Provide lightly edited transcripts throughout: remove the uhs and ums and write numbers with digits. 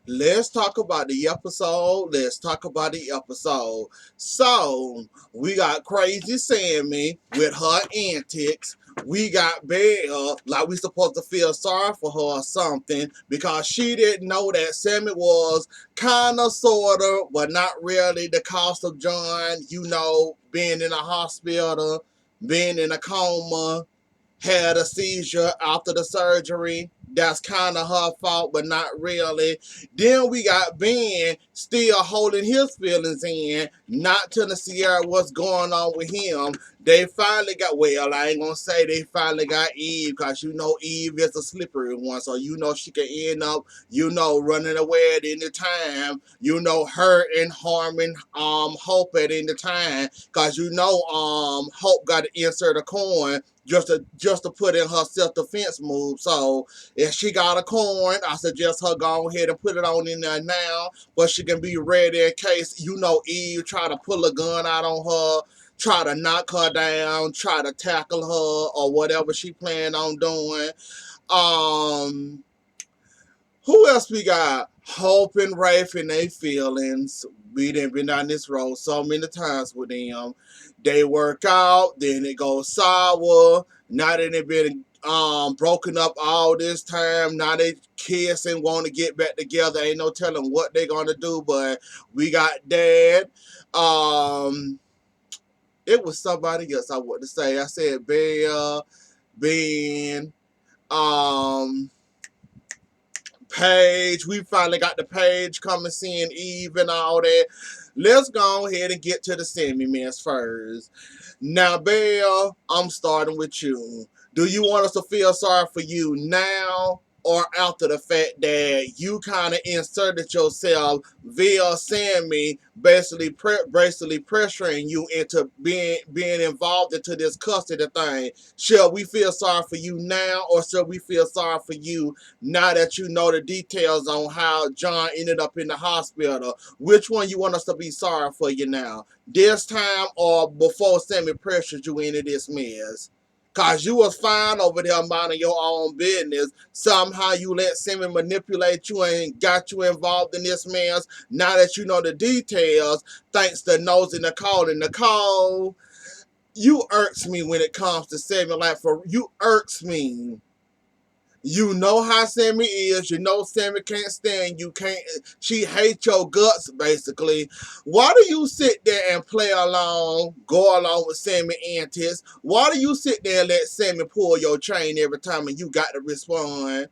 Let's talk about the episode. Let's talk about the episode. So, we got Crazy Sammy with her antics. We got Belle, like we supposed to feel sorry for her or something because she didn't know that Sammy was kind of, sort of, but not really the cost of John, being in a hospital, being in a coma, had a seizure after the surgery. That's kind of her fault, but not really. Then we got Ben still holding his feelings in, not telling Sierra what's going on with him. They finally got, well, I ain't gonna say they finally got Eve, because Eve is a slippery one, so she can end up, running away at any time, hurting, harming Hope at any time, because Hope got to insert a coin just to put in her self-defense move. So if she got a coin, I suggest her go ahead and put it on in there now, but she can be ready in case Eve try to pull a gun out on her, try to knock her down, try to tackle her, or whatever she planned on doing. Um, who else we got? Hope and Rafe and their feelings. We done been down this road so many times with them. They work out, then it goes sour. Now that they've been broken up all this time, now they kiss and want to get back together. Ain't no telling what they gonna do, but we got Dad. Um, it was somebody else I want to say. I said Belle, Ben, um, Paige. We finally got the Paige coming, seeing Eve and all that. Let's go ahead and get to the semi-mess first. Now, Belle, I'm starting with you. Do you want us to feel sorry for you now or after the fact that you kind of inserted yourself via Sammy, basically pressuring you into being involved into this custody thing? Shall we feel sorry for you now, or shall we feel sorry for you now that you know the details on how John ended up in the hospital? Which one you want us to be sorry for you now? This time or before Sammy pressured you into this mess? Cause you was fine over there minding your own business. Somehow you let Sammy manipulate you and got you involved in this mess. Now that you know the details, thanks to Nosy Nicole. And Nicole, you irks me when it comes to Sammy. Like, for you irks me. You know how Sammy is. You know Sammy can't stand you. Can't. She hates your guts, basically. Why do you sit there and play along, go along with Sammy antics? Why do you sit there and let Sammy pull your chain every time and you got to respond?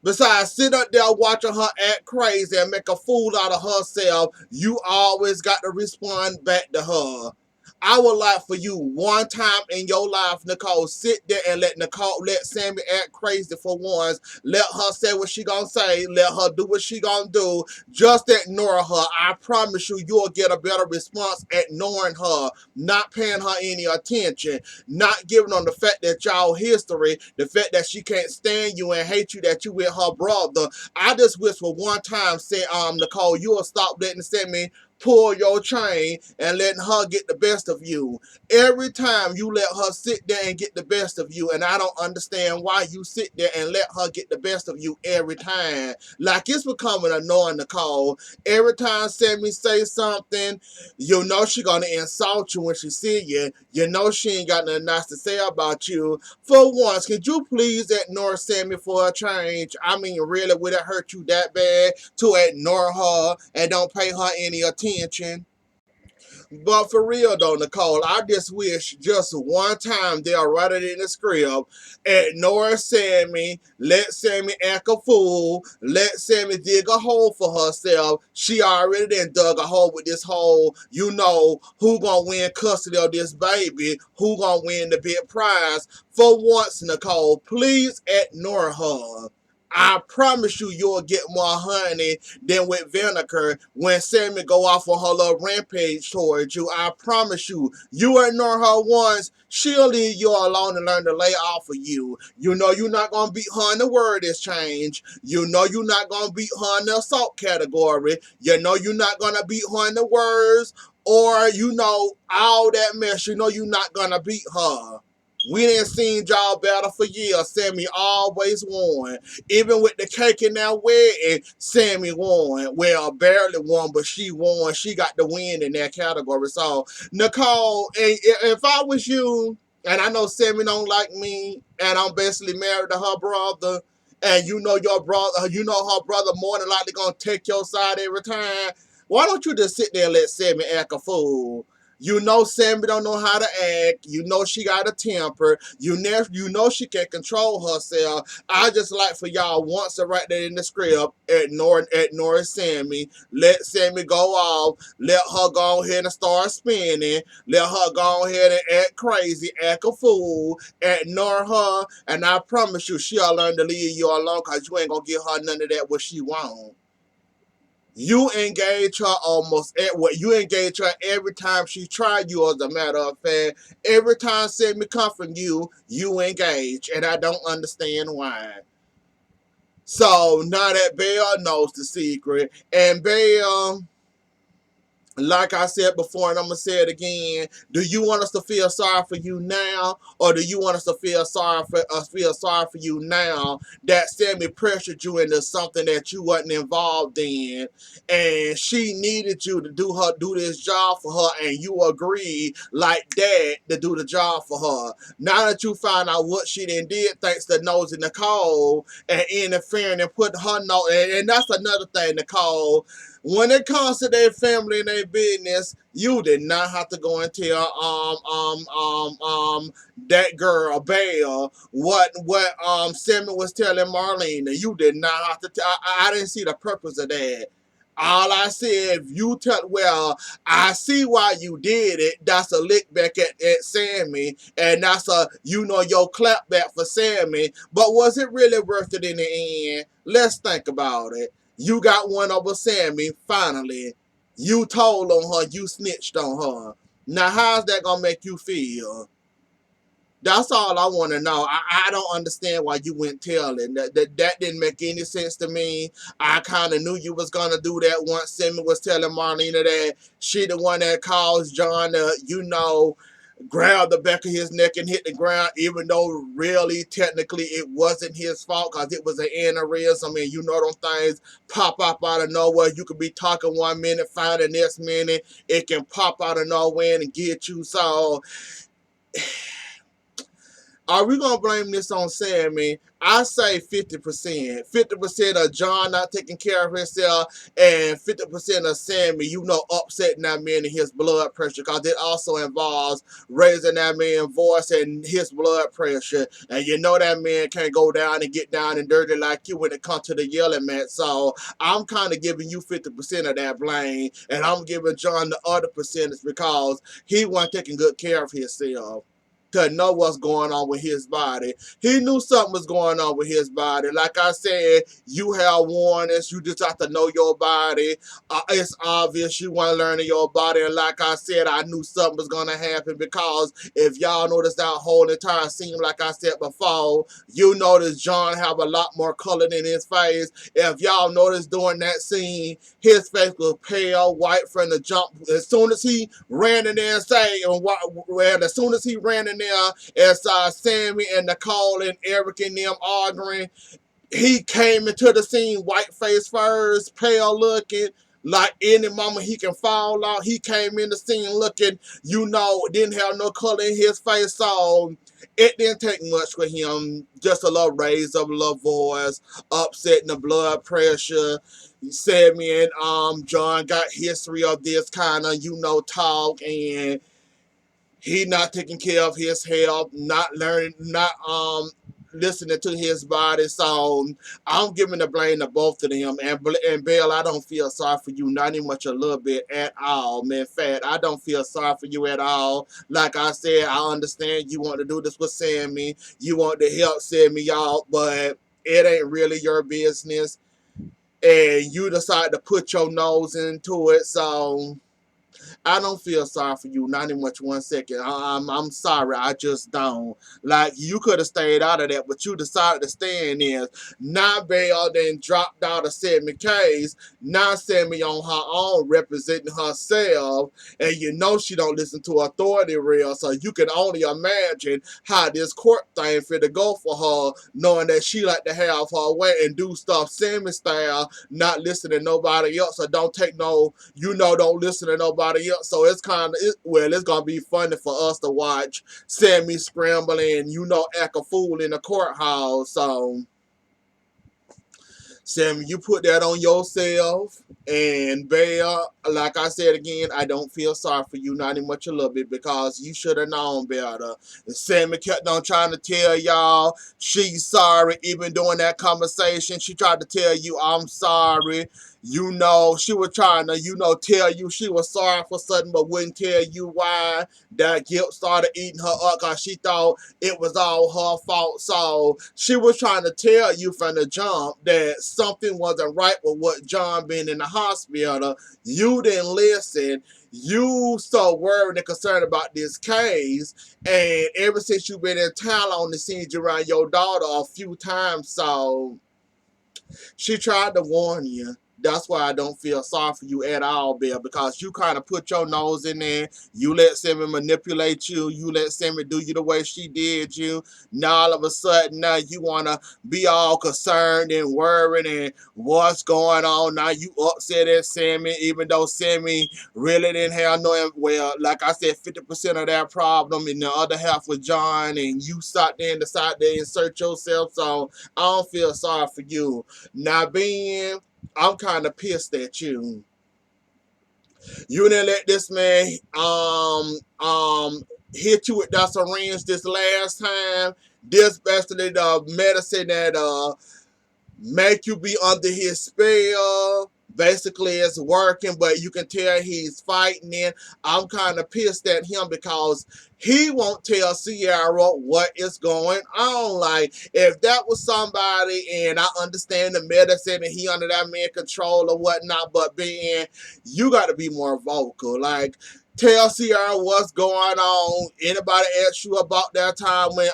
Besides, sit up there watching her act crazy and make a fool out of herself, you always got to respond back to her. I would like for you one time in your life, Nicole, sit there and let Sammy act crazy for once. Let her say what she gonna say. Let her do what she gonna do. Just ignore her. I promise you, you'll get a better response ignoring her, not paying her any attention, not giving on the fact that y'all history, the fact that she can't stand you and hate you that you with her brother. I just wish for one time, say, Nicole, you'll stop letting Sammy pull your chain and letting her get the best of you. Every time you let her sit there and get the best of you, and I don't understand why you sit there and let her get the best of you every time. Like, it's becoming annoying, Nicole. Every time Sammy say something, you know she gonna insult you when she see you. You know she ain't got nothing nice to say about you. For once, could you please ignore Sammy for a change? I mean, really, would it hurt you that bad to ignore her and don't pay her any attention? But for real though, Nicole, I just wish just one time they'll write it in the script. Ignore Sammy, let Sammy act a fool, let Sammy dig a hole for herself. She already done dug a hole with this hole. You know who gonna win custody of this baby, who gonna win the big prize. For once, Nicole, please ignore her. I promise you, you'll get more honey than with vinegar when Sammy go off on her little rampage towards you. I promise you, you ignore her once, she'll leave you alone and learn to lay off of you. You know you're not going to beat her in the word exchange. You know you're not going to beat her in the assault category. You know you're not going to beat her in the words or, all that mess. You know you're not going to beat her. We didn't seen y'all battle for years. Sammy always won. Even with the cake in that wedding, Sammy won. Well, barely won, but she won. She got the win in that category. So, Nicole, if I was you, and I know Sammy don't like me, and I'm basically married to her brother, and you know your brother, you know her brother more than likely gonna take your side every time. Why don't you just sit there and let Sammy act a fool? You know Sammy don't know how to act. You know she got a temper. You know she can control herself. I just like for y'all once to write that in the script, ignore Sammy. Let Sammy go off. Let her go ahead and start spinning. Let her go ahead and act crazy, act a fool. Ignore her. And I promise you, she'll learn to leave you alone because you ain't going to give her none of that what she wants. You engage her almost at what you engage her every time she tried you. As a matter of fact, every time Sammy come from you, you engage, and I don't understand why. So now that Belle knows the secret, and Belle, like I said before, and I'm gonna say it again. Do you want us to feel sorry for you now, or do you want us to feel sorry for you now that Sammy pressured you into something that you wasn't involved in, and she needed you to do this job for her, and you agreed like that to do the job for her. Now that you find out what she did, thanks to Nosy Nicole and interfering and putting her note, and that's another thing, Nicole. When it comes to their family and their business, you did not have to go and tell that girl Belle what Sammy was telling Marlena. You did not have to tell. I didn't see the purpose of that. All I said, if you tell, well, I see why you did it. That's a lick back at Sammy, and that's your clap back for Sammy. But was it really worth it in the end? Let's think about it. You got one over Sammy, finally. You told on her, you snitched on her. Now, how's that gonna make you feel? That's all I want to know. I don't understand why you went telling. That didn't make any sense to me. I kind of knew you was going to do that once Sammy was telling Marlena that she the one that caused John to, grab the back of his neck and hit the ground, even though really, technically, it wasn't his fault because it was an aneurysm. And you know them things pop up out of nowhere. You could be talking 1 minute, find the next minute. It can pop out of nowhere and get you. So are we gonna blame this on Sammy? I say 50%. 50% of John not taking care of himself, and 50% of Sammy, upsetting that man and his blood pressure, because it also involves raising that man's voice and his blood pressure. And you know that man can't go down and get down and dirty like you when it comes to the yelling match. So I'm kind of giving you 50% of that blame, and I'm giving John the other percentage because he wasn't taking good care of himself to know what's going on with his body. He knew something was going on with his body. Like I said, you have warnings. You just have to know your body. It's obvious you want to learn your body. And like I said, I knew something was going to happen because if y'all notice that whole entire scene, like I said before, you notice John have a lot more color in his face. If y'all notice during that scene, his face was pale white from the jump. As soon as he ran in there and as soon as he ran in there and saw Sammy and Nicole and Eric and them arguing, he came into the scene white face first, pale looking, like any moment he can fall out. He came in the scene looking, didn't have no color in his face. So it didn't take much for him. Just a little raise of a little voice, upsetting the blood pressure. Sammy and John got history of this kind of, talk, and he not taking care of his health, not learning, not listening to his body. So I'm giving the blame to both of them. And Belle, I don't feel sorry for you, not even much a little bit at all. Man, Fat, I don't feel sorry for you at all. Like I said, I understand you want to do this with Sammy. You want to help Sammy out, but it ain't really your business. And you decide to put your nose into it. So I don't feel sorry for you, not in much 1 second. I'm sorry, I just don't. Like, you could have stayed out of that, but you decided to stay in there. Now Belle then dropped out of Sammy case. Now Sammy on her own representing herself, and you know she don't listen to authority real, so you can only imagine how this court thing finna go for her, knowing that she like to have her way and do stuff Sammy style, not listening to nobody else, or don't take no, don't listen to nobody else. So it's kind of, it's gonna be funny for us to watch Sammy scrambling, act a fool in the courthouse. So Sammy, you put that on yourself. And Bear, like I said again, I don't feel sorry for you, not even much a little bit, because you should have known better. And Sammy kept on trying to tell y'all she's sorry. Even during that conversation, she tried to tell you, I'm sorry. She was trying to, tell you she was sorry for something, but wouldn't tell you why. That guilt started eating her up because she thought it was all her fault. So she was trying to tell you from the jump that something wasn't right with what John been in the hospital. You didn't listen. You so worried and concerned about this case, and ever since you've been in town, I only seen you around your daughter a few times. So she tried to warn you. That's why I don't feel sorry for you at all, Bill, because you kind of put your nose in there. You let Sammy manipulate you. You let Sammy do you the way she did you. Now all of a sudden, now you want to be all concerned and worried and what's going on. Now you upset at Sammy, even though Sammy really didn't have no, well, like I said, 50% of that problem, and the other half was John, and you sat there and decided to insert yourself. So I don't feel sorry for you. Now, Ben, I'm kind of pissed at you. You didn't let this man hit you with that syringe this last time. This basically the medicine that make you be under his spell. Basically, it's working, but you can tell he's fighting it. I'm kind of pissed at him because he won't tell Sierra what is going on. Like, if that was somebody, and I understand the medicine and he under that man control or whatnot, but being, you got to be more vocal. Like, tell Sierra what's going on. Anybody ask you about that time when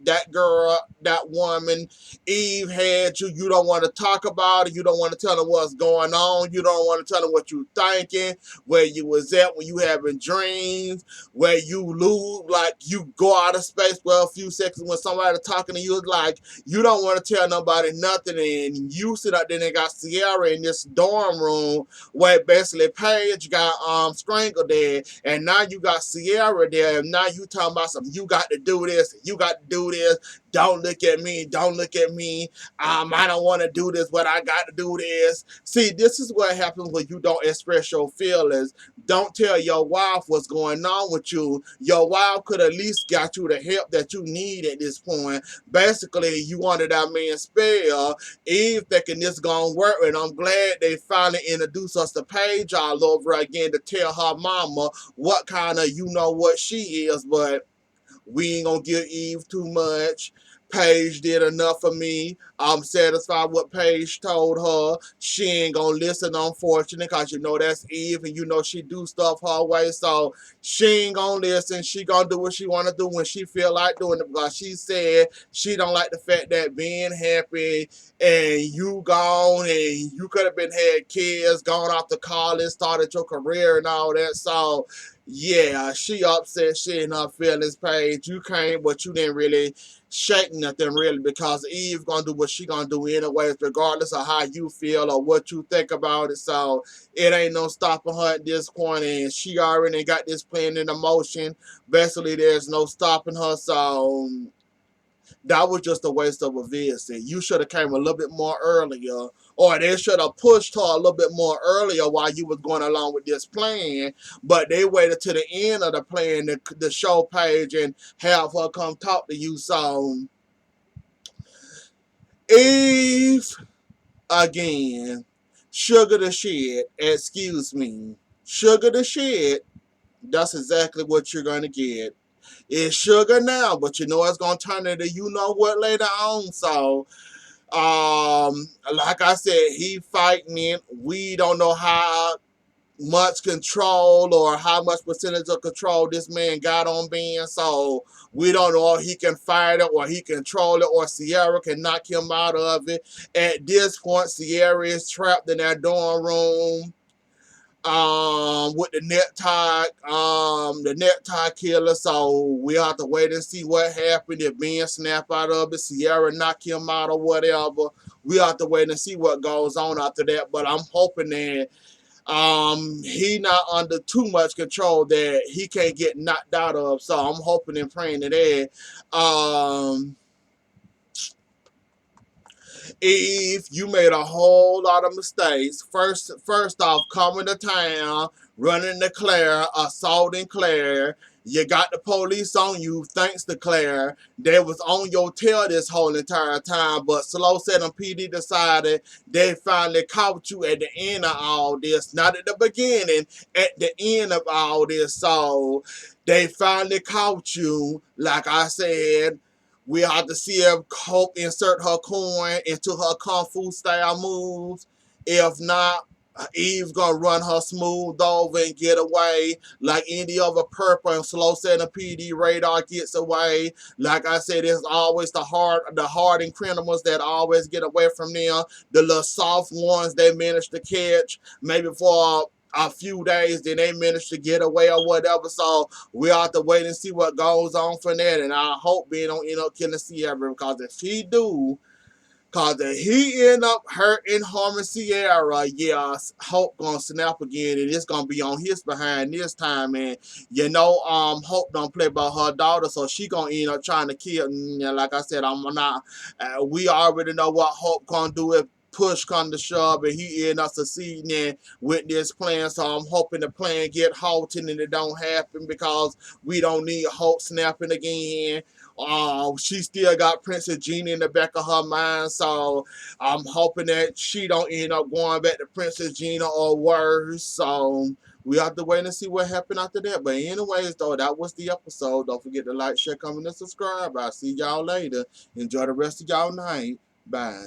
that girl, that woman, Eve had you? You don't want to talk about it. You don't want to tell her what's going on. You don't want to tell her what you thinking, where you was at when you having dreams, where you lose, like you go out of space for a few seconds when somebody talking to you. Like, you don't want to tell nobody nothing, and you sit up there and got Sierra in this dorm room where basically Paige got strangled there, and now you got Sierra there, and now you talking about something. You got to do this. You got to do this. Don't look at me. Don't look at me. I don't want to do this, but I got to do this. See, this is what happens when you don't express your feelings. Don't tell your wife what's going on with you. Your wife could at least got you the help that you need at this point. Basically, you wanted that man spell. Eve thinking this gonna work, and I'm glad they finally introduced us to Paige all over again to tell her mama what kind of what she is, but we ain't gonna give Eve too much. Paige did enough for me. I'm satisfied with Paige told her. She ain't gonna listen, unfortunately, because that's Eve, and she do stuff her way. So she ain't gonna listen. She gonna do what she wanna do when she feel like doing it, because she said she don't like the fact that being happy and you gone and you could have been had kids, gone off to college, started your career and all that. So yeah, she upset. She in her feelings, Paige. You came, but you didn't really shake nothing really, because Eve gonna do what she gonna do anyways, regardless of how you feel or what you think about it. So it ain't no stopping her at this point, and she already got this plan in motion. Basically, there's no stopping her. So that was just a waste of a visit. You should have came a little bit more earlier, or they should have pushed her a little bit more earlier while you was going along with this plan. But they waited to the end of the plan to show Paige and have her come talk to you. So Eve, again, sugar the shit. Excuse me, sugar the shit. That's exactly what you're gonna get. It's sugar now, but it's gonna turn into what later on. So like I said, he fighting it. We don't know how much control or how much percentage of control this man got on Ben. So we don't know if he can fight it or he control it or Sierra can knock him out of it. At this point, Sierra is trapped in that dorm room with the necktie killer. So we have to wait and see what happened. If Ben snap out of it, Sierra knock him out or whatever. We have to wait and see what goes on after that. But I'm hoping that he not under too much control that he can't get knocked out of. So I'm hoping and praying to that. Eve, you made a whole lot of mistakes. First off, coming to town, running to Claire, assaulting Claire. You got the police on you, thanks to Claire. They was on your tail this whole entire time, but Slow said and PD decided they finally caught you at the end of all this. Not at the beginning, at the end of all this. So they finally caught you, like I said. We have to see if Hope insert her coin into her kung fu style moves. If not, Eve's gonna run her smooth over and get away like any other purple and slow setting PD radar gets away. Like I said, it's always the hardened criminals that always get away from them. The little soft ones they manage to catch maybe for a few days, then they manage to get away or whatever. So we have to wait and see what goes on from that. And I hope Ben don't end up killing Sierra, because if he do, because if he end up hurting, harming Sierra, yeah, Hope gonna snap again, and it's gonna be on his behind this time. And Hope don't play by her daughter, so she gonna end up trying to kill. Like I said, I'm not. We already know what Hope gonna do if push come to shove and he end up succeeding with this plan. So I'm hoping the plan get halted and it don't happen, because we don't need Hope snapping again. She still got Princess Gina in the back of her mind, so I'm hoping that she don't end up going back to Princess Gina or worse. So we have to wait and see what happened after that. But anyways, though, that was the episode. Don't forget to like, share, comment, and subscribe. I'll see y'all later. Enjoy the rest of y'all night. Bye.